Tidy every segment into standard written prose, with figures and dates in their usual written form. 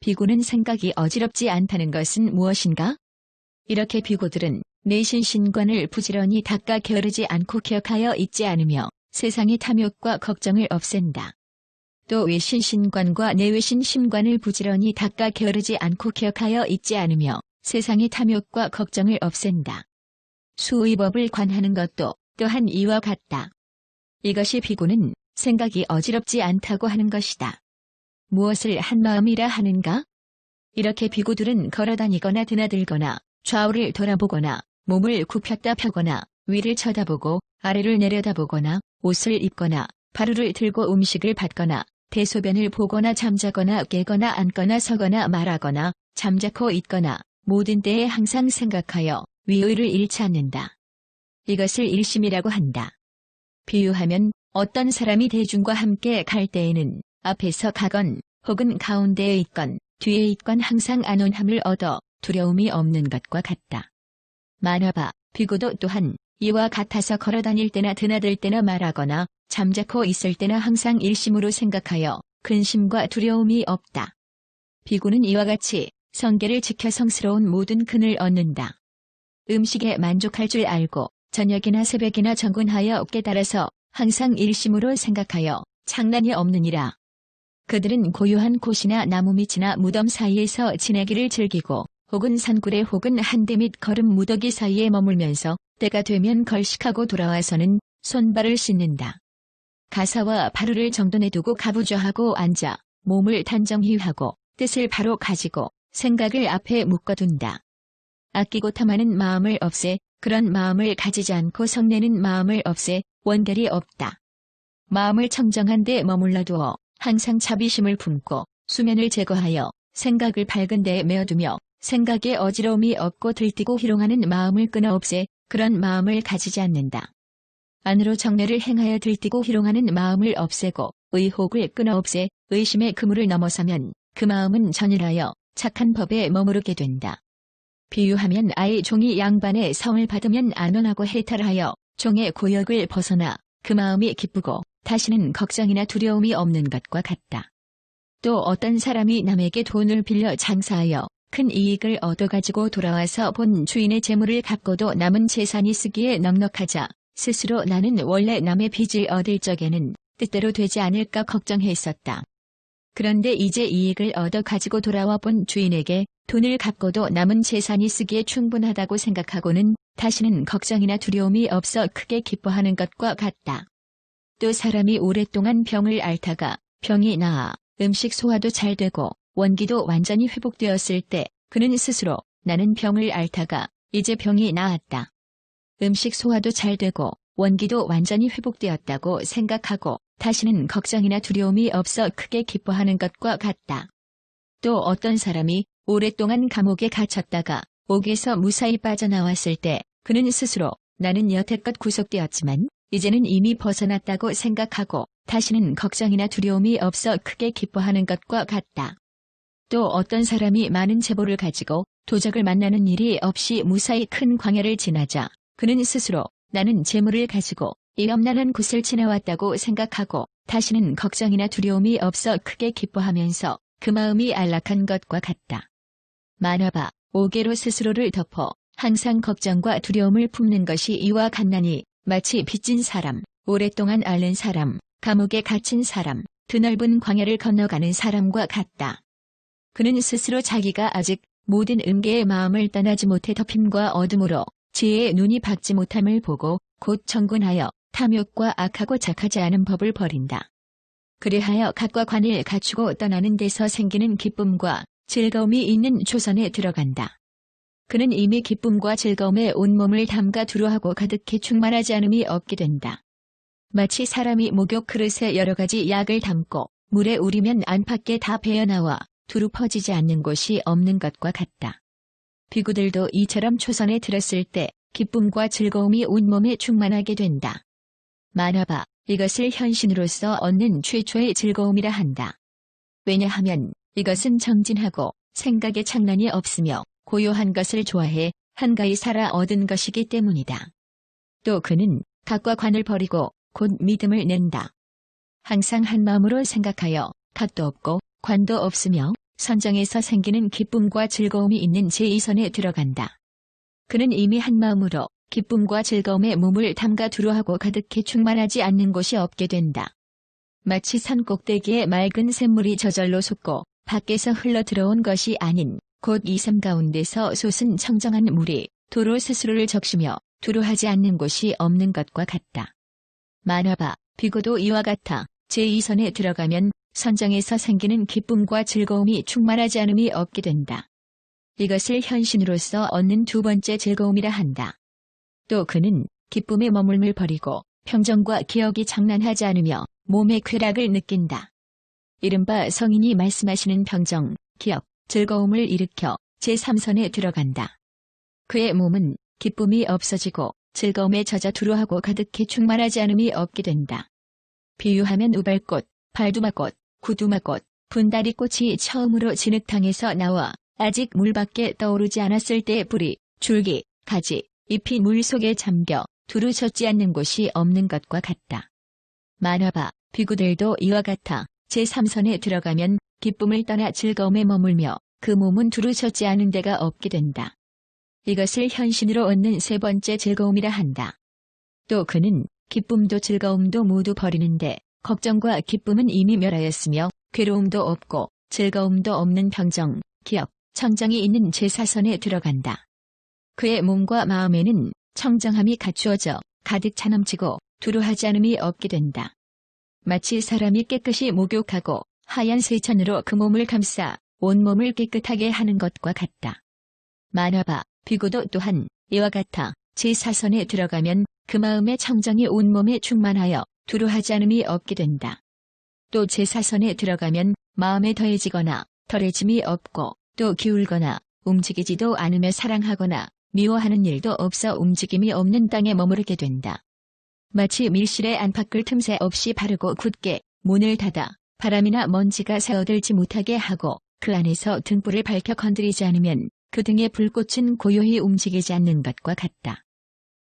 비구는 생각이 어지럽지 않다는 것은 무엇인가? 이렇게 비구들은 내신 신관을 부지런히 닦아 게으르지 않고 기억하여 있지 않으며 세상의 탐욕과 걱정을 없앤다. 또 외신 신관과 내외신 심관을 부지런히 닦아 게으르지 않고 기억하여 있지 않으며 세상의 탐욕과 걱정을 없앤다. 수의법을 관하는 것도 또한 이와 같다. 이것이 비구는 생각이 어지럽지 않다고 하는 것이다. 무엇을 한 마음이라 하는가? 이렇게 비구들은 걸어다니거나 드나들거나 좌우를 돌아보거나 몸을 굽혔다 펴거나 위를 쳐다보고 아래를 내려다보거나 옷을 입거나 바루를 들고 음식을 받거나 대소변을 보거나 잠자거나 깨거나 앉거나 서거나 말하거나 잠자코 있거나 모든 때에 항상 생각하여 위의를 잃지 않는다. 이것을 일심이라고 한다. 비유하면 어떤 사람이 대중과 함께 갈 때에는 앞에서 가건 혹은 가운데에 있건 뒤에 있건 항상 안온함을 얻어 두려움이 없는 것과 같다. 만화바 비구도 또한 이와 같아서 걸어다닐 때나 드나들 때나 말하거나 잠자코 있을 때나 항상 일심으로 생각하여 근심과 두려움이 없다. 비구는 이와 같이 성계를 지켜 성스러운 모든 근을 얻는다. 음식에 만족할 줄 알고 저녁이나 새벽이나 정군하여 깨달아서 항상 일심으로 생각하여 장난이 없느니라. 그들은 고요한 곳이나 나무밑이나 무덤 사이에서 지내기를 즐기고 혹은 산굴에 혹은 한대 및 거름 무더기 사이에 머물면서 때가 되면 걸식하고 돌아와서는 손발을 씻는다. 가사와 바루를 정돈해 두고 가부좌하고 앉아 몸을 단정히 하고 뜻을 바로 가지고 생각을 앞에 묶어둔다. 아끼고 탐하는 마음을 없애 그런 마음을 가지지 않고 성내는 마음을 없애 원결이 없다. 마음을 청정한 데 머물러 두어 항상 자비심을 품고 수면을 제거하여 생각을 밝은 데에 메어두며 생각에 어지러움이 없고 들뛰고 희롱하는 마음을 끊어 없애 그런 마음을 가지지 않는다. 안으로 정례를 행하여 들뛰고 희롱하는 마음을 없애고 의혹을 끊어 없애 의심의 그물을 넘어서면 그 마음은 전일하여 착한 법에 머무르게 된다. 비유하면 아이 종이 양반의 성을 받으면 안온하고 해탈하여 종의 고역을 벗어나 그 마음이 기쁘고 다시는 걱정이나 두려움이 없는 것과 같다. 또 어떤 사람이 남에게 돈을 빌려 장사하여 큰 이익을 얻어가지고 돌아와서 본 주인의 재물을 갚고도 남은 재산이 쓰기에 넉넉하자 스스로 나는 원래 남의 빚을 얻을 적에는 뜻대로 되지 않을까 걱정했었다. 그런데 이제 이익을 얻어 가지고 돌아와 본 주인에게 돈을 갚고도 남은 재산이 쓰기에 충분하다고 생각하고는 다시는 걱정이나 두려움이 없어 크게 기뻐하는 것과 같다. 또 사람이 오랫동안 병을 앓다가 병이 나아 음식 소화도 잘 되고 원기도 완전히 회복되었을 때 그는 스스로 나는 병을 앓다가 이제 병이 나았다. 음식 소화도 잘 되고 원기도 완전히 회복되었다고 생각하고 다시는 걱정이나 두려움이 없어 크게 기뻐하는 것과 같다. 또 어떤 사람이 오랫동안 감옥에 갇혔다가 옥에서 무사히 빠져나왔을 때 그는 스스로 나는 여태껏 구속되었지만 이제는 이미 벗어났다고 생각하고 다시는 걱정이나 두려움이 없어 크게 기뻐하는 것과 같다. 또 어떤 사람이 많은 재보를 가지고 도적을 만나는 일이 없이 무사히 큰 광야를 지나자 그는 스스로 나는 재물을 가지고 이 험난한 곳을 지나왔다고 생각하고 다시는 걱정이나 두려움이 없어 크게 기뻐하면서 그 마음이 안락한 것과 같다. 만화바 오개로 스스로를 덮어 항상 걱정과 두려움을 품는 것이 이와 같나니 마치 빚진 사람, 오랫동안 앓는 사람, 감옥에 갇힌 사람, 드넓은 광야를 건너가는 사람과 같다. 그는 스스로 자기가 아직 모든 음계의 마음을 떠나지 못해 덮임과 어둠으로 지혜의 눈이 밝지 못함을 보고 곧 정군하여 탐욕과 악하고 착하지 않은 법을 버린다. 그리하여 각과 관을 갖추고 떠나는 데서 생기는 기쁨과 즐거움이 있는 조선에 들어간다. 그는 이미 기쁨과 즐거움에 온몸을 담가 두루하고 가득히 충만하지 않음이 없게 된다. 마치 사람이 목욕 그릇에 여러 가지 약을 담고 물에 우리면 안팎에 다 배어나와 두루 퍼지지 않는 곳이 없는 것과 같다. 비구들도 이처럼 초선에 들었을 때 기쁨과 즐거움이 온몸에 충만하게 된다. 만화바 이것을 현신으로서 얻는 최초의 즐거움이라 한다. 왜냐하면 이것은 정진하고 생각에 장난이 없으며 고요한 것을 좋아해 한가히 살아 얻은 것이기 때문이다. 또 그는 각과 관을 버리고 곧 믿음을 낸다. 항상 한 마음으로 생각하여 각도 없고 관도 없으며 선정에서 생기는 기쁨과 즐거움이 있는 제2선에 들어간다. 그는 이미 한마음으로 기쁨과 즐거움에 몸을 담가 두루하고 가득히 충만하지 않는 곳이 없게 된다. 마치 산 꼭대기에 맑은 샘물이 저절로 솟고 밖에서 흘러 들어온 것이 아닌 곧 이 샘 가운데서 솟은 청정한 물이 도로 스스로를 적시며 두루하지 않는 곳이 없는 것과 같다. 만화바, 비고도 이와 같아 제2선에 들어가면 선정에서 생기는 기쁨과 즐거움이 충만하지 않음이 없게 된다. 이것을 현신으로서 얻는 두 번째 즐거움이라 한다. 또 그는 기쁨의 머물을 버리고 평정과 기억이 장난하지 않으며 몸의 쾌락을 느낀다. 이른바 성인이 말씀하시는 평정, 기억, 즐거움을 일으켜 제3선에 들어간다. 그의 몸은 기쁨이 없어지고 즐거움에 젖어 두루하고 가득히 충만하지 않음이 없게 된다. 비유하면 우발꽃, 발두마꽃, 구두마꽃, 분다리꽃이 처음으로 진흙탕에서 나와 아직 물 밖에 떠오르지 않았을 때 뿌리, 줄기, 가지, 잎이 물 속에 잠겨 두루 젖지 않는 곳이 없는 것과 같다. 만화바, 비구들도 이와 같아 제3선에 들어가면 기쁨을 떠나 즐거움에 머물며 그 몸은 두루 젖지 않은 데가 없게 된다. 이것을 현신으로 얻는 세 번째 즐거움이라 한다. 또 그는 기쁨도 즐거움도 모두 버리는데 걱정과 기쁨은 이미 멸하였으며 괴로움도 없고 즐거움도 없는 평정, 기억, 청정이 있는 제4선에 들어간다. 그의 몸과 마음에는 청정함이 갖추어져 가득 차넘치고 두루하지 않음이 없게 된다. 마치 사람이 깨끗이 목욕하고 하얀 세천으로 그 몸을 감싸 온몸을 깨끗하게 하는 것과 같다. 만화바, 비고도 또한 이와 같아 제4선에 들어가면 그 마음의 청정이 온몸에 충만하여 두루하지 않음이 없게 된다. 또 제4선에 들어가면 마음에 더해지거나 덜해짐이 없고 또 기울거나 움직이지도 않으며 사랑하거나 미워하는 일도 없어 움직임이 없는 땅에 머무르게 된다. 마치 밀실의 안팎을 틈새 없이 바르고 굳게 문을 닫아 바람이나 먼지가 새어들지 못하게 하고 그 안에서 등불을 밝혀 건드리지 않으면 그 등의 불꽃은 고요히 움직이지 않는 것과 같다.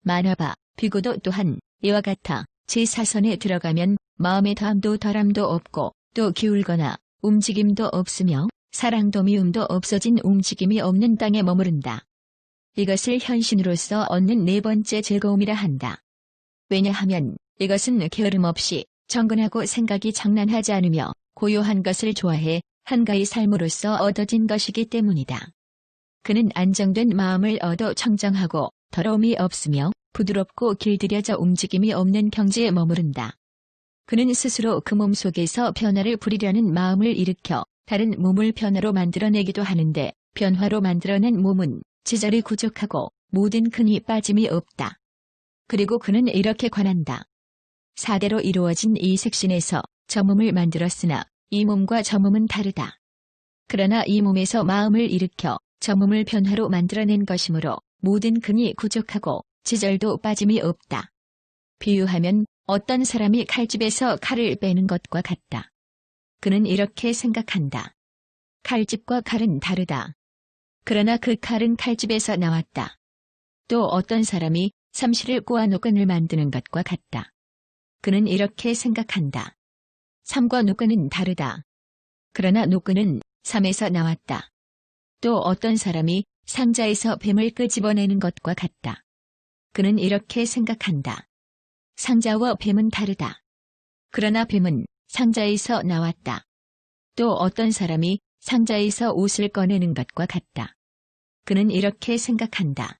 만화바, 비고도 또한 이와 같아 제4선에 들어가면 마음의 더함도 덜함도 없고 또 기울거나 움직임도 없으며 사랑도 미움도 없어진 움직임이 없는 땅에 머무른다. 이것을 현신으로서 얻는 네 번째 즐거움이라 한다. 왜냐하면 이것은 게으름 없이 정근하고 생각이 장난하지 않으며 고요한 것을 좋아해 한가히 삶으로써 얻어진 것이기 때문이다. 그는 안정된 마음을 얻어 청정하고 더러움이 없으며 부드럽고 길들여져 움직임이 없는 경지에 머무른다. 그는 스스로 그 몸 속에서 변화를 부리려는 마음을 일으켜 다른 몸을 변화로 만들어내기도 하는데 변화로 만들어낸 몸은 지절이 부족하고 모든 근이 빠짐이 없다. 그리고 그는 이렇게 관한다. 사대로 이루어진 이 색신에서 저 몸을 만들었으나 이 몸과 저 몸은 다르다. 그러나 이 몸에서 마음을 일으켜 저 몸을 변화로 만들어낸 것이므로 모든 근이 부족하고 지절도 빠짐이 없다. 비유하면 어떤 사람이 칼집에서 칼을 빼는 것과 같다. 그는 이렇게 생각한다. 칼집과 칼은 다르다. 그러나 그 칼은 칼집에서 나왔다. 또 어떤 사람이 삼시를 꼬아 노끈을 만드는 것과 같다. 그는 이렇게 생각한다. 삼과 노끈은 다르다. 그러나 노끈은 삼에서 나왔다. 또 어떤 사람이 상자에서 뱀을 끄집어내는 것과 같다. 그는 이렇게 생각한다. 상자와 뱀은 다르다. 그러나 뱀은 상자에서 나왔다. 또 어떤 사람이 상자에서 옷을 꺼내는 것과 같다. 그는 이렇게 생각한다.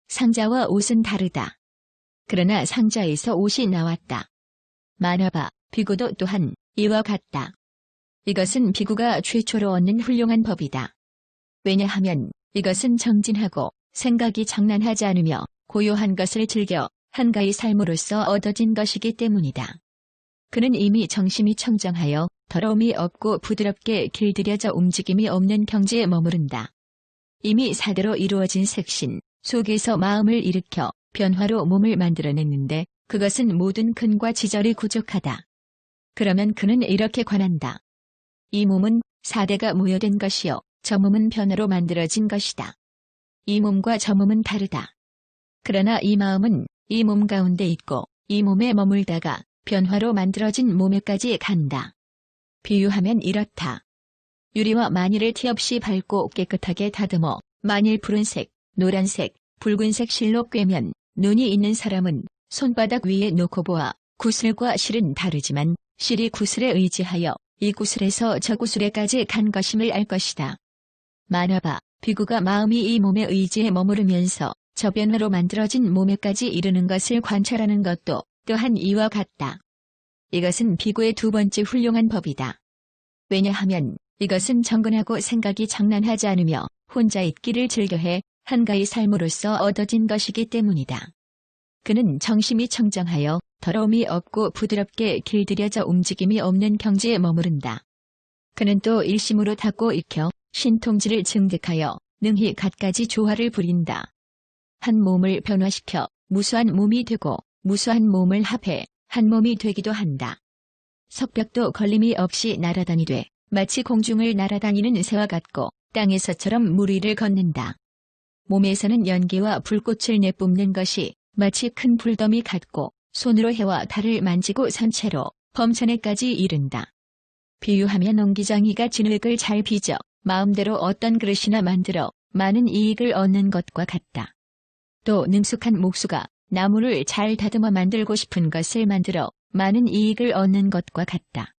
상자와 옷은 다르다. 그러나 상자에서 옷이 나왔다. 만화바, 비구도 또한 이와 같다. 이것은 비구가 최초로 얻는 훌륭한 법이다. 왜냐하면 이것은 정진하고 생각이 장난하지 않으며 고요한 것을 즐겨 한가히 삶으로써 얻어진 것이기 때문이다. 그는 이미 정심이 청정하여 더러움이 없고 부드럽게 길들여져 움직임이 없는 경지에 머무른다. 이미 사대로 이루어진 색신 속에서 마음을 일으켜 변화로 몸을 만들어냈는데 그것은 모든 근과 지절이 부족하다. 그러면 그는 이렇게 관한다. 이 몸은 사대가 모여된 것이요 저 몸은 변화로 만들어진 것이다. 이 몸과 저 몸은 다르다. 그러나 이 마음은 이 몸 가운데 있고 이 몸에 머물다가 변화로 만들어진 몸에까지 간다. 비유하면 이렇다. 유리와 마니를 티 없이 밟고 깨끗하게 다듬어 만일 푸른색, 노란색, 붉은색 실로 꿰면 눈이 있는 사람은 손바닥 위에 놓고 보아 구슬과 실은 다르지만 실이 구슬에 의지하여 이 구슬에서 저 구슬에까지 간 것임을 알 것이다. 만화바, 비구가 마음이 이 몸의 의지에 머무르면서 저 변화로 만들어진 몸에까지 이르는 것을 관찰하는 것도 또한 이와 같다. 이것은 비구의 두 번째 훌륭한 법이다. 왜냐하면 이것은 정근하고 생각이 장난하지 않으며 혼자 있기를 즐겨해 한가히 삶으로써 얻어진 것이기 때문이다. 그는 정심이 청정하여 더러움이 없고 부드럽게 길들여져 움직임이 없는 경지에 머무른다. 그는 또 일심으로 닦고 익혀 신통지를 증득하여 능히 갖가지 조화를 부린다. 한 몸을 변화시켜 무수한 몸이 되고 무수한 몸을 합해 한 몸이 되기도 한다. 석벽도 걸림이 없이 날아다니되 마치 공중을 날아다니는 새와 같고 땅에서처럼 물 위를 걷는다. 몸에서는 연기와 불꽃을 내뿜는 것이 마치 큰 불더미 같고 손으로 해와 달을 만지고 선체로 범천에까지 이른다. 비유하면 옹기장이가 진흙을 잘 빚어 마음대로 어떤 그릇이나 만들어 많은 이익을 얻는 것과 같다. 또 능숙한 목수가 나무를 잘 다듬어 만들고 싶은 것을 만들어 많은 이익을 얻는 것과 같다.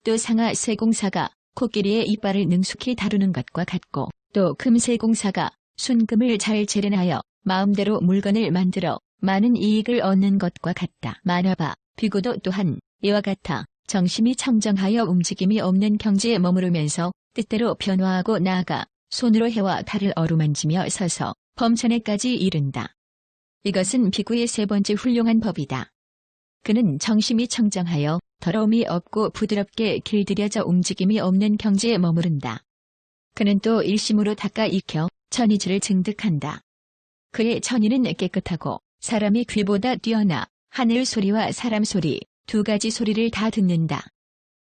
또 상하 세공사가 코끼리의 이빨을 능숙히 다루는 것과 같고 또 금세공사가 순금을 잘 재련하여 마음대로 물건을 만들어 많은 이익을 얻는 것과 같다. 만화바, 비구도 또한 이와 같아 정심이 청정하여 움직임이 없는 경지에 머무르면서 뜻대로 변화하고 나아가 손으로 해와 달을 어루만지며 서서 범천에까지 이른다. 이것은 비구의 세 번째 훌륭한 법이다. 그는 정심이 청정하여 더러움이 없고 부드럽게 길들여져 움직임이 없는 경지에 머무른다. 그는 또 일심으로 닦아 익혀 천이지를 증득한다. 그의 천이는 깨끗하고 사람이 귀보다 뛰어나 하늘 소리와 사람 소리 두 가지 소리를 다 듣는다.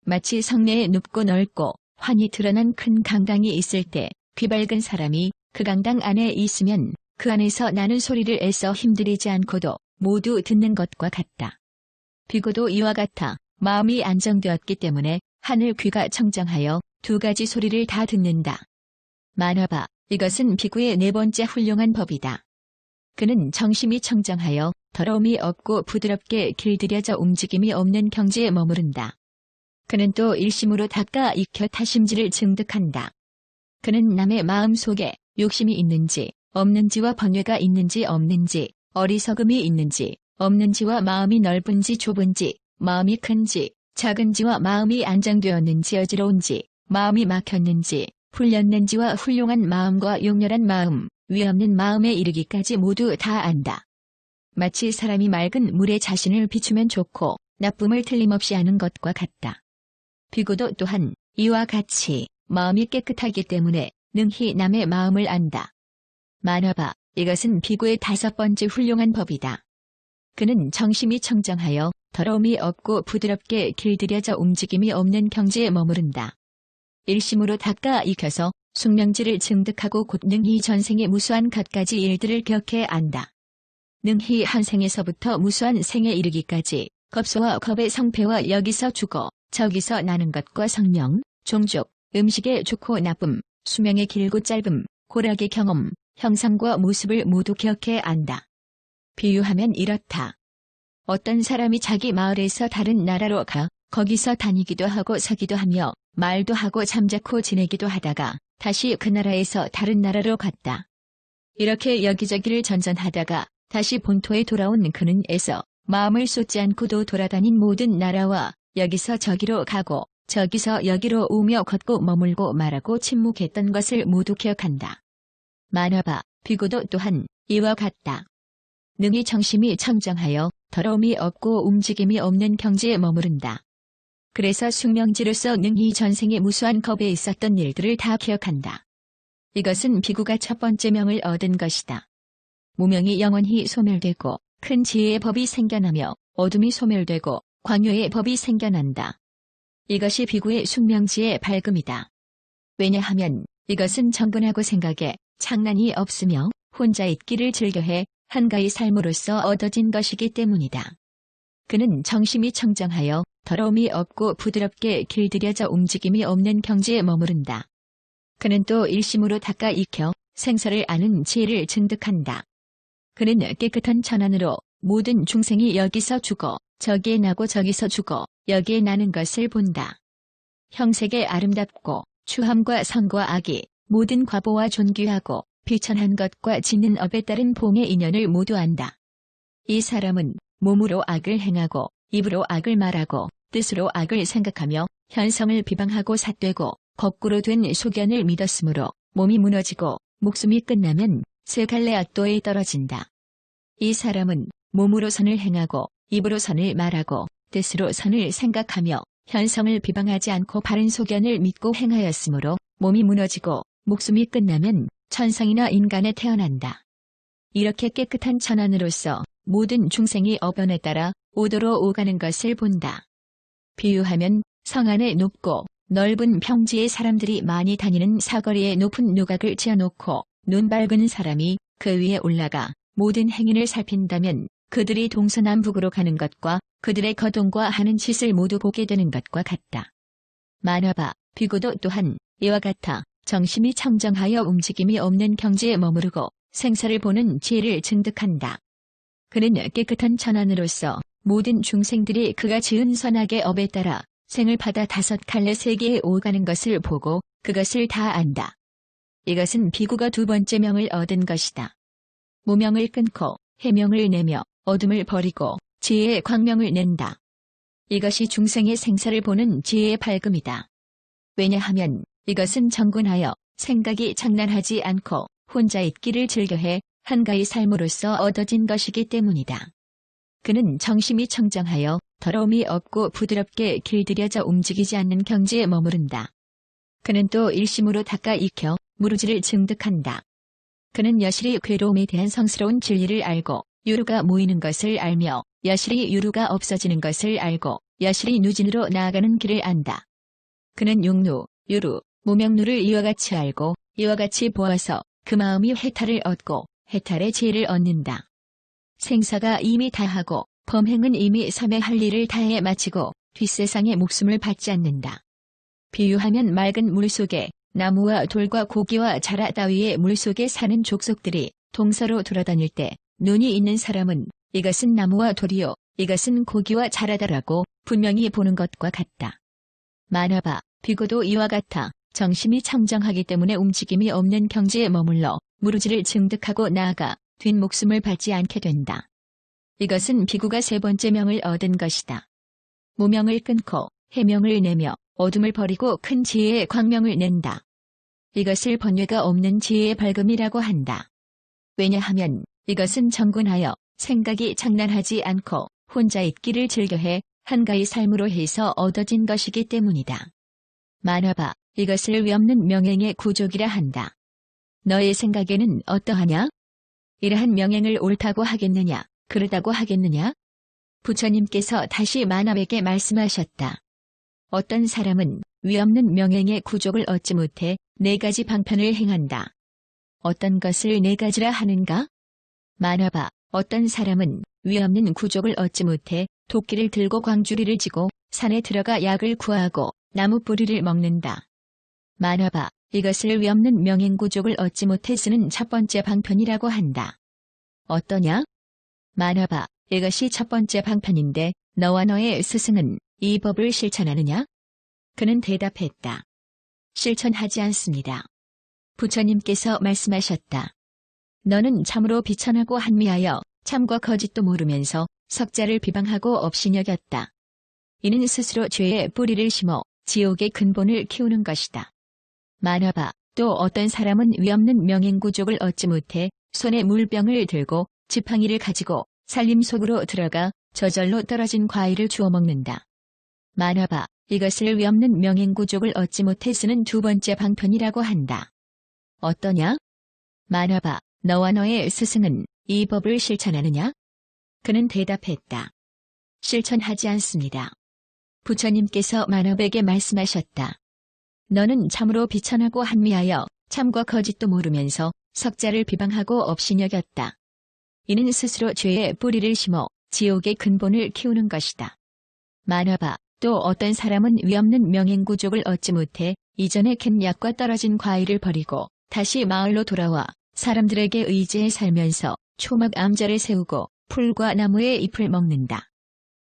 마치 성내에 눕고 넓고 환히 드러난 큰 강당이 있을 때 귀 밝은 사람이 그 강당 안에 있으면 그 안에서 나는 소리를 애써 힘들이지 않고도 모두 듣는 것과 같다. 비구도 이와 같아 마음이 안정되었기 때문에 하늘 귀가 청정하여 두 가지 소리를 다 듣는다. 만화바, 이것은 비구의 네 번째 훌륭한 법이다. 그는 정심이 청정하여 더러움이 없고 부드럽게 길들여져 움직임이 없는 경지에 머무른다. 그는 또 일심으로 닦아 익혀 타심지를 증득한다. 그는 남의 마음 속에 욕심이 있는지 없는지와 번뇌가 있는지 없는지 어리석음이 있는지 없는지와 마음이 넓은지 좁은지 마음이 큰지 작은지와 마음이 안정되었는지 어지러운지 마음이 막혔는지 풀렸는지와 훌륭한 마음과 용렬한 마음 위없는 마음에 이르기까지 모두 다 안다. 마치 사람이 맑은 물에 자신을 비추면 좋고 나쁨을 틀림없이 아는 것과 같다. 비구도 또한 이와 같이 마음이 깨끗하기 때문에 능히 남의 마음을 안다. 만화바, 이것은 비구의 다섯 번째 훌륭한 법이다. 그는 정심이 청정하여 더러움이 없고 부드럽게 길들여져 움직임이 없는 경지에 머무른다. 일심으로 닦아 익혀서 숙명지를 증득하고 곧 능히 전생의 무수한 갖가지 일들을 기억해 안다. 능히 한 생에서부터 무수한 생에 이르기까지 겁소와 겁의 성패와 여기서 죽어 저기서 나는 것과 성명, 종족, 음식의 좋고 나쁨, 수명의 길고 짧음, 고락의 경험, 형상과 모습을 모두 기억해 안다. 비유하면 이렇다. 어떤 사람이 자기 마을에서 다른 나라로 가 거기서 다니기도 하고 서기도 하며 말도 하고 잠자코 지내기도 하다가 다시 그 나라에서 다른 나라로 갔다. 이렇게 여기저기를 전전하다가 다시 본토에 돌아온 그는 애써 마음을 쏟지 않고도 돌아다닌 모든 나라와 여기서 저기로 가고 저기서 여기로 오며 걷고 머물고 말하고 침묵했던 것을 모두 기억한다. 만화바, 비구도 또한 이와 같다. 능히 정심이 청정하여 더러움이 없고 움직임이 없는 경지에 머무른다. 그래서 숙명지로서 능히 전생에 무수한 겁에 있었던 일들을 다 기억한다. 이것은 비구가 첫 번째 명을 얻은 것이다. 무명이 영원히 소멸되고 큰 지혜의 법이 생겨나며 어둠이 소멸되고 광요의 법이 생겨난다. 이것이 비구의 숙명지의 밝음이다. 왜냐하면 이것은 정근하고 생각에 장난이 없으며 혼자 있기를 즐겨해 한가히 삶으로써 얻어진 것이기 때문이다. 그는 정심이 청정하여 더러움이 없고 부드럽게 길들여져 움직임이 없는 경지에 머무른다. 그는 또 일심으로 닦아 익혀 생사를 아는 지혜를 증득한다. 그는 깨끗한 천안으로 모든 중생이 여기서 죽어 저기에 나고 저기서 죽어 여기에 나는 것을 본다. 형색에 아름답고 추함과 선과 악이 모든 과보와 존귀하고 비천한 것과 짓는 업에 따른 봉의 인연을 모두 안다. 이 사람은 몸으로 악을 행하고 입으로 악을 말하고 뜻으로 악을 생각하며 현성을 비방하고 삿되고 거꾸로 된 소견을 믿었으므로 몸이 무너지고 목숨이 끝나면 세 갈래 악도에 떨어진다. 이 사람은 몸으로 선을 행하고 입으로 선을 말하고 뜻으로 선을 생각하며 현성을 비방하지 않고 바른 소견을 믿고 행하였으므로 몸이 무너지고 목숨이 끝나면 천상이나 인간에 태어난다. 이렇게 깨끗한 천안으로서 모든 중생이 업연에 따라 오도로 오가는 것을 본다. 비유하면 성 안에 높고 넓은 평지에 사람들이 많이 다니는 사거리에 높은 누각을 지어놓고 눈 밝은 사람이 그 위에 올라가 모든 행인을 살핀다면 그들이 동서남북으로 가는 것과 그들의 거동과 하는 짓을 모두 보게 되는 것과 같다. 만화바, 비고도 또한 이와 같아 정심이 청정하여 움직임이 없는 경지에 머무르고 생사를 보는 지혜를 증득한다. 그는 깨끗한 천안으로서 모든 중생들이 그가 지은 선악의 업에 따라 생을 받아 5갈래 세계에 오가는 것을 보고 그것을 다 안다. 이것은 비구가 두 번째 명을 얻은 것이다. 무명을 끊고 해명을 내며 어둠을 버리고 지혜의 광명을 낸다. 이것이 중생의 생사를 보는 지혜의 밝음이다. 왜냐하면 이것은 정군하여 생각이 장난하지 않고 혼자 있기를 즐겨해 한가히 삶으로써 얻어진 것이기 때문이다. 그는 정심이 청정하여 더러움이 없고 부드럽게 길들여져 움직이지 않는 경지에 머무른다. 그는 또 일심으로 닦아 익혀 무르지를 증득한다. 그는 여실히 괴로움에 대한 성스러운 진리를 알고 유루가 모이는 것을 알며 여실히 유루가 없어지는 것을 알고 여실히 누진으로 나아가는 길을 안다. 그는 육루, 유루, 무명루를 이와 같이 알고 이와 같이 보아서 그 마음이 해탈을 얻고 해탈의 지혜를 얻는다. 생사가 이미 다하고 범행은 이미 섬에 할 일을 다해 마치고 뒷세상에 목숨을 받지 않는다. 비유하면 맑은 물속에 나무와 돌과 고기와 자라 따위의 물속에 사는 족속들이 동서로 돌아다닐 때 눈이 있는 사람은 이것은 나무와 돌이요 이것은 고기와 자라다라고 분명히 보는 것과 같다. 만화바, 비고도 이와 같아 정심이 청정하기 때문에 움직임이 없는 경지에 머물러 무르지를 증득하고 나아가 뒷목숨을 받지 않게 된다. 이것은 비구가 세 번째 명을 얻은 것이다. 무명을 끊고 해명을 내며 어둠을 버리고 큰 지혜의 광명을 낸다. 이것을 번뇌가 없는 지혜의 밝음이라고 한다. 왜냐하면 이것은 정군하여 생각이 장난하지 않고 혼자 있기를 즐겨해 한가히 삶으로 해서 얻어진 것이기 때문이다. 만화바, 이것을 위없는 명행의 구족이라 한다. 너의 생각에는 어떠하냐? 이러한 명행을 옳다고 하겠느냐, 그르다고 하겠느냐? 부처님께서 다시 만화에게 말씀하셨다. 어떤 사람은 위없는 명행의 구족을 얻지 못해 4가지 방편을 행한다. 어떤 것을 4가지라 하는가? 만화바, 어떤 사람은 위없는 구족을 얻지 못해 도끼를 들고 광주리를 지고 산에 들어가 약을 구하고 나무 뿌리를 먹는다. 만화바, 이것을 위없는 명행구족을 얻지 못해 쓰는 첫 번째 방편이라고 한다. 어떠냐? 만화바, 이것이 첫 번째 방편인데 너와 너의 스승은 이 법을 실천하느냐? 그는 대답했다. 실천하지 않습니다. 부처님께서 말씀하셨다. 너는 참으로 비천하고 한미하여 참과 거짓도 모르면서 석자를 비방하고 업신여겼다. 이는 스스로 죄의 뿌리를 심어 지옥의 근본을 키우는 것이다. 만화바, 또 어떤 사람은 위없는 명행구족을 얻지 못해 손에 물병을 들고 지팡이를 가지고 살림 속으로 들어가 저절로 떨어진 과일을 주워 먹는다. 만화바, 이것을 위없는 명행구족을 얻지 못해 쓰는 두 번째 방편이라고 한다. 어떠냐? 만화바, 너와 너의 스승은 이 법을 실천하느냐? 그는 대답했다. 실천하지 않습니다. 부처님께서 만화백에 말씀하셨다. 너는 참으로 비천하고 한미하여 참과 거짓도 모르면서 석자를 비방하고 업신여겼다. 이는 스스로 죄의 뿌리를 심어 지옥의 근본을 키우는 것이다. 만화봐, 또 어떤 사람은 위없는 명행구족을 얻지 못해 이전에 캔 약과 떨어진 과일을 버리고 다시 마을로 돌아와 사람들에게 의지해 살면서 초막 암자를 세우고 풀과 나무의 잎을 먹는다.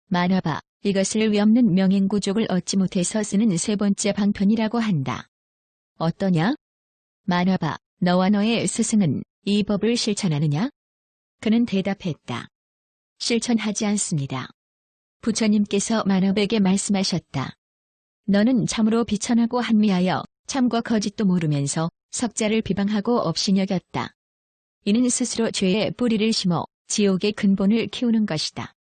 만화봐, 이것을 위없는 명행구족을 얻지 못해서 쓰는 세 번째 방편이라고 한다. 어떠냐? 만화봐, 너와 너의 스승은 이 법을 실천하느냐? 그는 대답했다. 실천하지 않습니다. 부처님께서 만화에게 말씀하셨다. 너는 참으로 비천하고 한미하여 참과 거짓도 모르면서 석자를 비방하고 업신여겼다. 이는 스스로 죄의 뿌리를 심어 지옥의 근본을 키우는 것이다.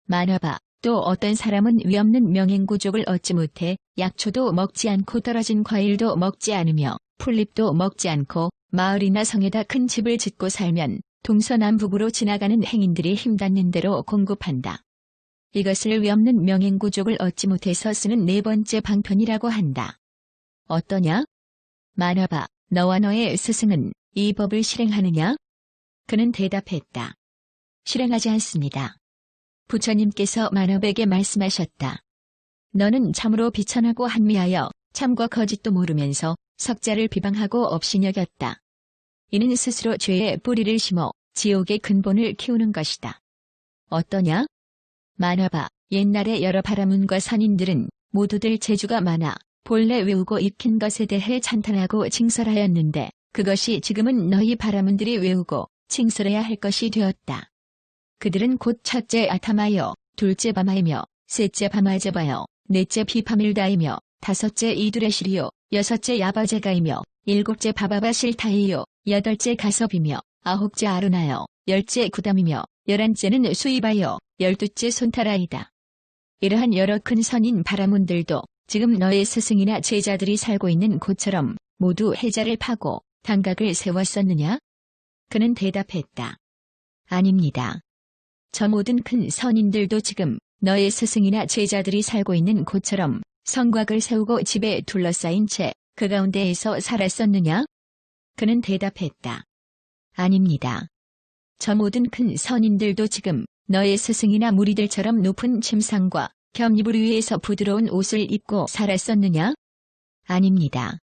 만화봐, 또 어떤 사람은 위없는 명행구족을 얻지 못해 약초도 먹지 않고 떨어진 과일도 먹지 않으며 풀잎도 먹지 않고 마을이나 성에다 큰 집을 짓고 살면 동서남북으로 지나가는 행인들이 힘닿는 대로 공급한다. 이것을 위없는 명행구족을 얻지 못해서 쓰는 네 번째 방편이라고 한다. 어떠냐? 만화봐, 너와 너의 스승은 이 법을 실행하느냐? 그는 대답했다. 실행하지 않습니다. 부처님께서 만화에게 말씀하셨다. 너는 참으로 비천하고 한미하여 참과 거짓도 모르면서 석자를 비방하고 업신여겼다. 이는 스스로 죄의 뿌리를 심어 지옥의 근본을 키우는 것이다. 어떠냐? 만화봐, 옛날에 여러 바라문과 선인들은 모두들 재주가 많아 본래 외우고 익힌 것에 대해 찬탄하고 징설하였는데 그것이 지금은 너희 바라문들이 외우고 징설해야 할 것이 되었다. 그들은 곧 첫째 아타마여, 둘째 바마이며, 셋째 바마제바여, 넷째 비파밀다이며, 다섯째 이두레시리요, 여섯째 야바제가이며, 일곱째 바바바실타이요, 여덟째 가섭이며, 아홉째 아르나여, 열째 구담이며, 열한째는 수이바여, 열두째 손타라이다. 이러한 여러 큰 선인 바라문들도 지금 너의 스승이나 제자들이 살고 있는 곳처럼 모두 해자를 파고 단각을 세웠었느냐? 그는 대답했다. 아닙니다. 저 모든 큰 선인들도 지금 너의 스승이나 제자들이 살고 있는 곳처럼 성곽을 세우고 집에 둘러싸인 채 그 가운데에서 살았었느냐? 그는 대답했다. 아닙니다. 저 모든 큰 선인들도 지금 너의 스승이나 무리들처럼 높은 침상과 겸이불 위에서 부드러운 옷을 입고 살았었느냐? 아닙니다.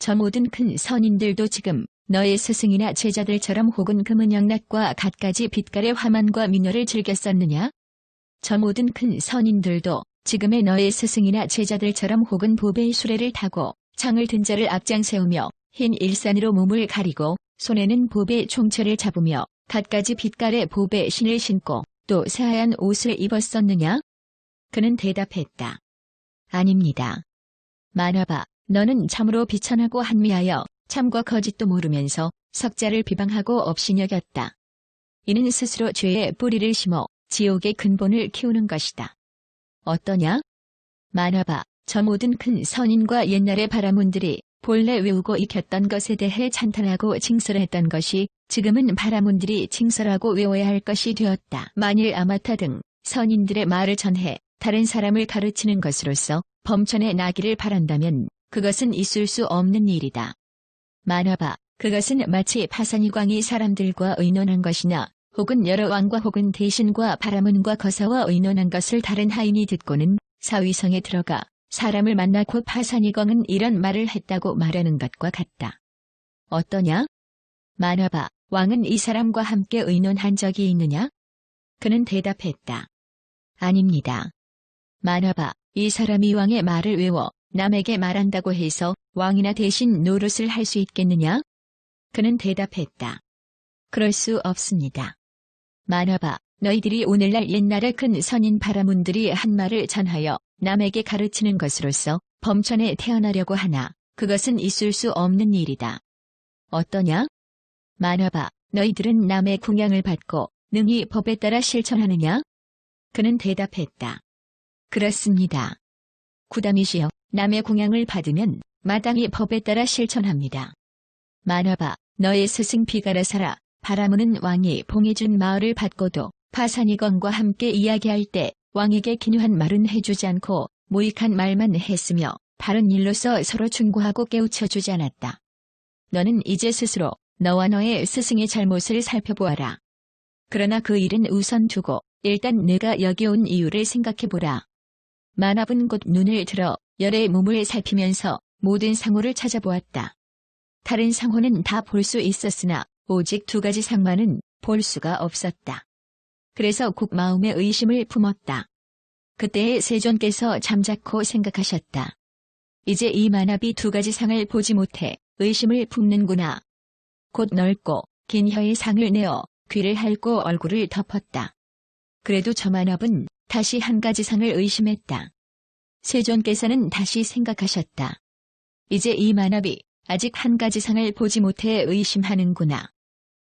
저 모든 큰 선인들도 지금 너의 스승이나 제자들처럼 혹은 금은영락과 갖가지 빛깔의 화만과 미녀를 즐겼었느냐? 저 모든 큰 선인들도 지금의 너의 스승이나 제자들처럼 혹은 보배의 수레를 타고 창을 든 자를 앞장 세우며 흰 일산으로 몸을 가리고 손에는 보배 총체를 잡으며 갖가지 빛깔의 보배 신을 신고 또 새하얀 옷을 입었었느냐? 그는 대답했다. 아닙니다. 만화봐, 너는 참으로 비천하고 한미하여 참과 거짓도 모르면서 석자를 비방하고 업신여겼다. 이는 스스로 죄의 뿌리를 심어 지옥의 근본을 키우는 것이다. 어떠냐? 만화봐, 저 모든 큰 선인과 옛날의 바라문들이 본래 외우고 익혔던 것에 대해 찬탄하고 징설했던 것이 지금은 바라문들이 징설하고 외워야 할 것이 되었다. 만일 아마타 등 선인들의 말을 전해 다른 사람을 가르치는 것으로서 범천에 나기를 바란다면 그것은 있을 수 없는 일이다. 만화봐, 그것은 마치 파산이광이 사람들과 의논한 것이나 혹은 여러 왕과 혹은 대신과 바라문과 거사와 의논한 것을 다른 하인이 듣고는 사위성에 들어가 사람을 만나 곧 파산이광은 이런 말을 했다고 말하는 것과 같다. 어떠냐? 만화봐, 왕은 이 사람과 함께 의논한 적이 있느냐? 그는 대답했다. 아닙니다. 만화봐, 이 사람이 왕의 말을 외워 남에게 말한다고 해서 왕이나 대신 노릇을 할 수 있겠느냐? 그는 대답했다. 그럴 수 없습니다. 만화봐, 너희들이 오늘날 옛날의 큰 선인 바라문들이 한 말을 전하여 남에게 가르치는 것으로서 범천에 태어나려고 하나 그것은 있을 수 없는 일이다. 어떠냐? 만화봐, 너희들은 남의 궁양을 받고 능히 법에 따라 실천하느냐? 그는 대답했다. 그렇습니다. 구담이시여, 남의 궁양을 받으면 마땅히 법에 따라 실천합니다. 만화봐, 너의 스승 비가라사라 바라문은 왕이 봉해준 마을을 받고도 파산이건과 함께 이야기할 때 왕에게 기묘한 말은 해주지 않고 무익한 말만 했으며 바른 일로서 서로 충고하고 깨우쳐주지 않았다. 너는 이제 스스로 너와 너의 스승의 잘못을 살펴보아라. 그러나 그 일은 우선 두고 일단 내가 여기 온 이유를 생각해보라. 만합은 곧 눈을 들어 열의 몸을 살피면서 모든 상호를 찾아보았다. 다른 상호는 다 볼 수 있었으나 오직 두 가지 상만은 볼 수가 없었다. 그래서 곧 마음에 의심을 품었다. 그때에 세존께서 잠자코 생각하셨다. 이제 이 만합이 두 가지 상을 보지 못해 의심을 품는구나. 곧 넓고 긴 혀의 상을 내어 귀를 핥고 얼굴을 덮었다. 그래도 저 만합은 다시 한 가지 상을 의심했다. 세존께서는 다시 생각하셨다. 이제 이 만합이 아직 한 가지 상을 보지 못해 의심하는구나.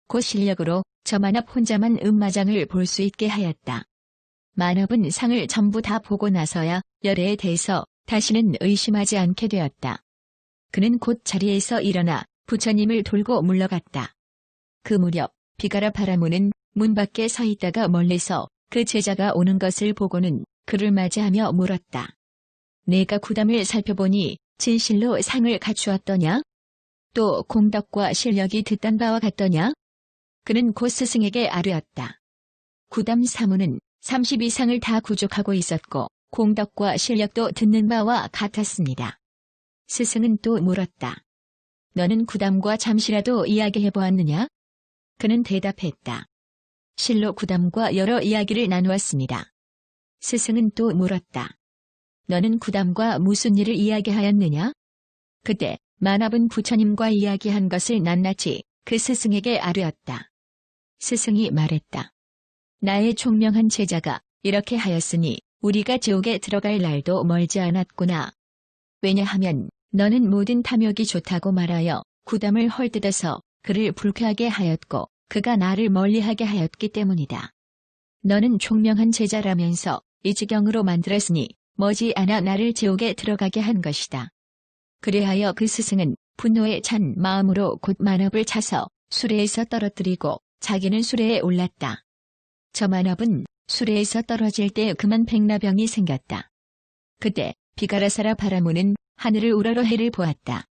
곧 실력으로 저 만합 혼자만 음마장을 볼 수 있게 하였다. 만합은 상을 전부 다 보고 나서야 열애에 대해서 다시는 의심하지 않게 되었다. 그는 곧 자리에서 일어나 부처님을 돌고 물러갔다. 그 무렵 비가라 바라무는 문 밖에 서 있다가 멀리서 그 제자가 오는 것을 보고는 그를 맞이하며 물었다. 내가 구담을 살펴보니 진실로 상을 갖추었더냐? 또 공덕과 실력이 듣던 바와 같더냐? 그는 곧 스승에게 아뢰었다. 구담 사무는 32상을 다 구족하고 있었고 공덕과 실력도 듣는 바와 같았습니다. 스승은 또 물었다. 너는 구담과 잠시라도 이야기해보았느냐? 그는 대답했다. 실로 구담과 여러 이야기를 나누었습니다. 스승은 또 물었다. 너는 구담과 무슨 일을 이야기하였느냐? 그때 만합은 부처님과 이야기한 것을 낱낱이 그 스승에게 아뢰었다. 스승이 말했다. 나의 총명한 제자가 이렇게 하였으니 우리가 지옥에 들어갈 날도 멀지 않았구나. 왜냐하면 너는 모든 탐욕이 좋다고 말하여 구담을 헐뜯어서 그를 불쾌하게 하였고 그가 나를 멀리하게 하였기 때문이다. 너는 총명한 제자라면서 이 지경으로 만들었으니 머지않아 나를 지옥에 들어가게 한 것이다. 그리하여 그 스승은 분노에 찬 마음으로 곧 만합을 차서 수레에서 떨어뜨리고 자기는 수레에 올랐다. 저 만합은 수레에서 떨어질 때 그만 백라병이 생겼다. 그때 비가라사라 바라무는 하늘을 우러러 해를 보았다.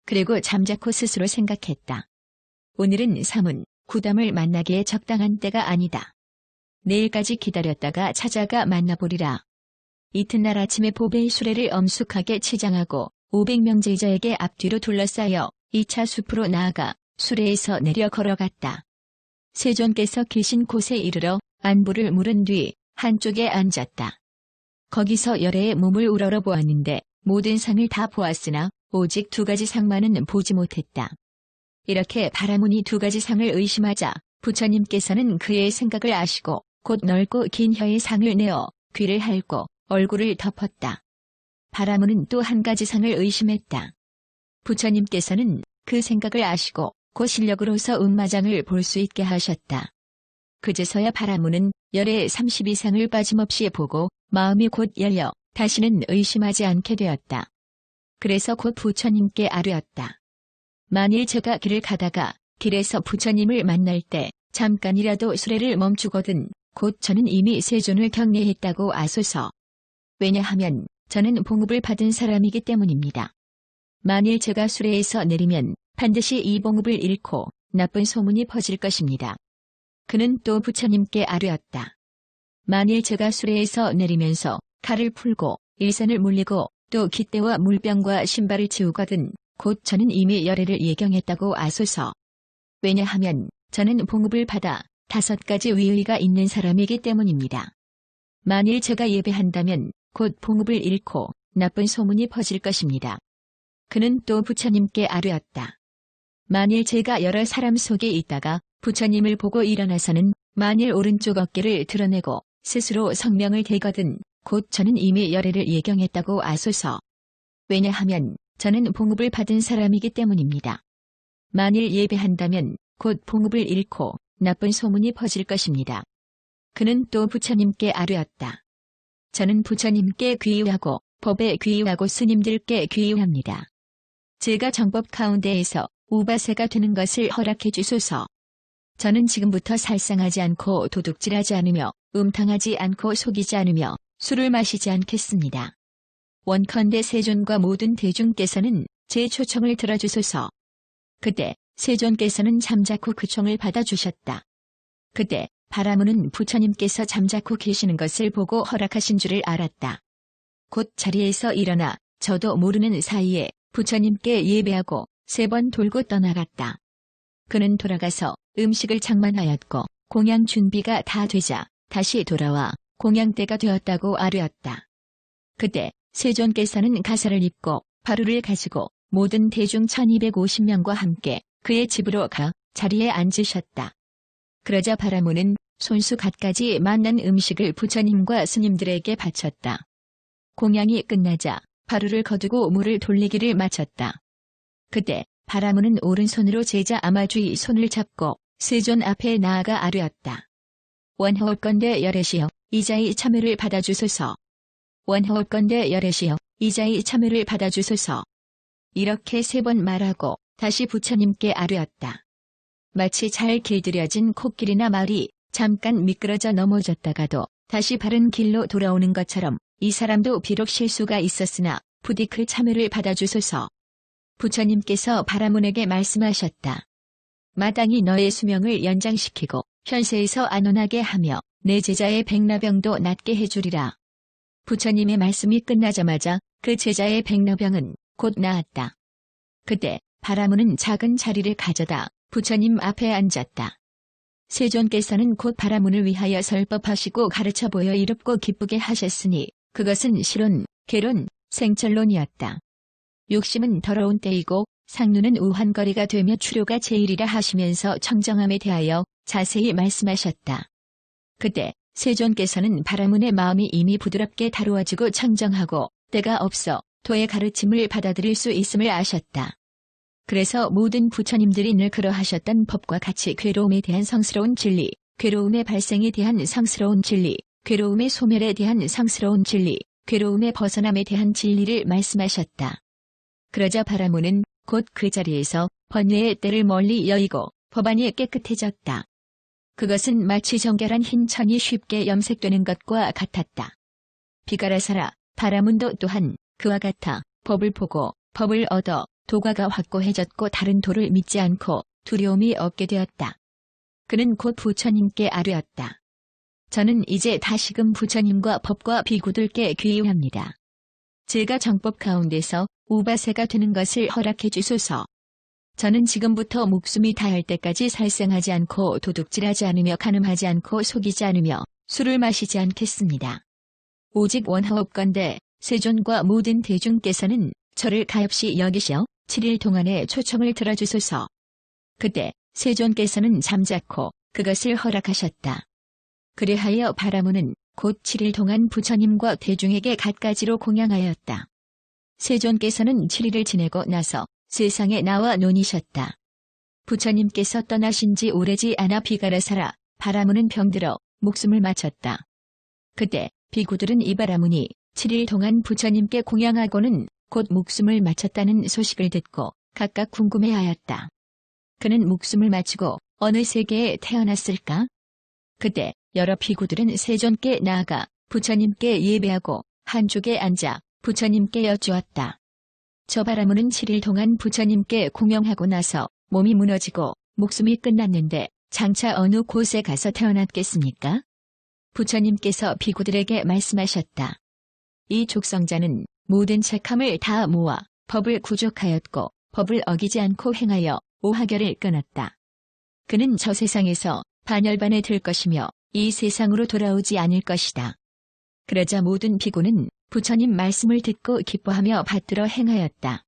그리고 잠자코 스스로 생각했다. 오늘은 사문, 구담을 만나기에 적당한 때가 아니다. 내일까지 기다렸다가 찾아가 만나보리라. 이튿날 아침에 보배의 수레를 엄숙하게 치장하고 500명 제자에게 앞뒤로 둘러싸여 2차 숲으로 나아가 수레에서 내려 걸어갔다. 세존께서 계신 곳에 이르러 안부를 물은 뒤 한쪽에 앉았다. 거기서 열애의 몸을 우러러 보았는데 모든 상을 다 보았으나 오직 두 가지 상만은 보지 못했다. 이렇게 바라문이 두 가지 상을 의심하자 부처님께서는 그의 생각을 아시고 곧 넓고 긴 혀의 상을 내어 귀를 핥고 얼굴을 덮었다. 바라문은 또 한 가지 상을 의심했다. 부처님께서는 그 생각을 아시고 그 실력으로서 음마장을 볼 수 있게 하셨다. 그제서야 바라문은 열의 32상을 빠짐없이 보고 마음이 곧 열려 다시는 의심하지 않게 되었다. 그래서 곧 부처님께 아뢰었다. 만일 제가 길을 가다가 길에서 부처님을 만날 때 잠깐이라도 수레를 멈추거든 곧 저는 이미 세존을 경례했다고 아소서. 왜냐하면 저는 봉급을 받은 사람이기 때문입니다. 만일 제가 수레에서 내리면 반드시 이 봉급을 잃고 나쁜 소문이 퍼질 것입니다. 그는 또 부처님께 아뢰었다. 만일 제가 수레에서 내리면서 칼을 풀고 일선을 물리고 또 깃대와 물병과 신발을 치우거든 곧 저는 이미 열애를 예경했다고 아소서. 왜냐하면 저는 봉급을 받아 5가지 위의가 있는 사람이기 때문입니다. 만일 제가 예배한다면 곧 봉급을 잃고 나쁜 소문이 퍼질 것입니다. 그는 또 부처님께 아뢰었다. 만일 제가 여러 사람 속에 있다가 부처님을 보고 일어나서는 만일 오른쪽 어깨를 드러내고 스스로 성명을 대거든 곧 저는 이미 열애를 예경했다고 아소서. 왜냐하면 저는 봉급을 받은 사람이기 때문입니다. 만일 예배한다면 곧 봉급을 잃고 나쁜 소문이 퍼질 것입니다. 그는 또 부처님께 아뢰었다. 저는 부처님께 귀의하고 법에 귀의하고 스님들께 귀의합니다. 제가 정법 가운데에서 우바세가 되는 것을 허락해 주소서. 저는 지금부터 살상하지 않고 도둑질하지 않으며 음탕하지 않고 속이지 않으며 술을 마시지 않겠습니다. 원컨대 세존과 모든 대중께서는 제 초청을 들어주소서. 그때 세존께서는 잠자코 그 총을 받아주셨다. 그때 바라문은 부처님께서 잠자코 계시는 것을 보고 허락하신 줄을 알았다. 곧 자리에서 일어나 저도 모르는 사이에 부처님께 예배하고 3번 돌고 떠나갔다. 그는 돌아가서 음식을 장만하였고 공양 준비가 다 되자 다시 돌아와 공양때가 되었다고 아뢰었다. 그때 세존께서는 가사를 입고 바루를 가지고 모든 대중 1250명과 함께 그의 집으로 가 자리에 앉으셨다. 그러자 바라문은 손수 갖가지 만난 음식을 부처님과 스님들에게 바쳤다. 공양이 끝나자 바루를 거두고 물을 돌리기를 마쳤다. 그때 바라문은 오른손으로 제자 아마주의 손을 잡고 세존 앞에 나아가 아뢰었다. 원하옵건대 열애시여 이자의 참회를 받아주소서. 원하옵건대 열애시여 이자의 참회를 받아주소서. 이렇게 3번 말하고 다시 부처님께 아뢰었다. 마치 잘 길들여진 코끼리나 말이 잠깐 미끄러져 넘어졌다가도 다시 바른 길로 돌아오는 것처럼 이 사람도 비록 실수가 있었으나 부디 그 참회를 받아주소서. 부처님께서 바라문에게 말씀하셨다. 마땅히 너의 수명을 연장시키고 현세에서 안온하게 하며 내 제자의 백나병도 낫게 해주리라. 부처님의 말씀이 끝나자마자 그 제자의 백나병은 곧 나았다. 그때 바라문은 작은 자리를 가져다 부처님 앞에 앉았다. 세존께서는 곧 바라문을 위하여 설법하시고 가르쳐 보여 이롭고 기쁘게 하셨으니 그것은 실론, 개론, 생철론이었다. 욕심은 더러운 때이고 상류는 우환거리가 되며 추료가 제일이라 하시면서 청정함에 대하여 자세히 말씀하셨다. 그때 세존께서는 바라문의 마음이 이미 부드럽게 다루어지고 청정하고 때가 없어 도의 가르침을 받아들일 수 있음을 아셨다. 그래서 모든 부처님들이 늘 그러하셨던 법과 같이 괴로움에 대한 성스러운 진리, 괴로움의 발생에 대한 성스러운 진리, 괴로움의 소멸에 대한 성스러운 진리, 괴로움의 벗어남에 대한 진리를 말씀하셨다. 그러자 바라문은 곧 그 자리에서 번뇌의 때를 멀리 여의고 법안이 깨끗해졌다. 그것은 마치 정결한 흰 천이 쉽게 염색되는 것과 같았다. 비가라사라 바라문도 또한 그와 같아 법을 보고 법을 얻어 도가가 확고해졌고 다른 도를 믿지 않고 두려움이 없게 되었다. 그는 곧 부처님께 아뢰었다. 저는 이제 다시금 부처님과 법과 비구들께 귀의합니다. 제가 정법 가운데서 우바세가 되는 것을 허락해 주소서. 저는 지금부터 목숨이 다할 때까지 살생하지 않고 도둑질하지 않으며 간음하지 않고 속이지 않으며 술을 마시지 않겠습니다. 오직 원하옵건대 세존과 모든 대중께서는 저를 가엾이 여기시어 7일 동안의 초청을 들어주소서. 그때 세존께서는 잠자코 그것을 허락하셨다. 그리하여 바라문은 곧 7일 동안 부처님과 대중에게 갖가지로 공양하였다. 세존께서는 7일을 지내고 나서 세상에 나와 논이셨다. 부처님께서 떠나신 지 오래지 않아 비가라사라 바라문은 병들어 목숨을 마쳤다. 그때 비구들은 이 바라문이 7일 동안 부처님께 공양하고는 곧 목숨을 마쳤다는 소식을 듣고 각각 궁금해하였다. 그는 목숨을 마치고 어느 세계에 태어났을까? 그때 여러 비구들은 세존께 나아가 부처님께 예배하고 한쪽에 앉아 부처님께 여쭈었다. 저 바라문은 7일 동안 부처님께 공양하고 나서 몸이 무너지고 목숨이 끝났는데 장차 어느 곳에 가서 태어났겠습니까? 부처님께서 비구들에게 말씀하셨다. 이 족성자는 모든 착함을 다 모아 법을 구족하였고 법을 어기지 않고 행하여 오하결을 끊었다. 그는 저 세상에서 반열반에 들 것이며 이 세상으로 돌아오지 않을 것이다. 그러자 모든 비구는 부처님 말씀을 듣고 기뻐하며 받들어 행하였다.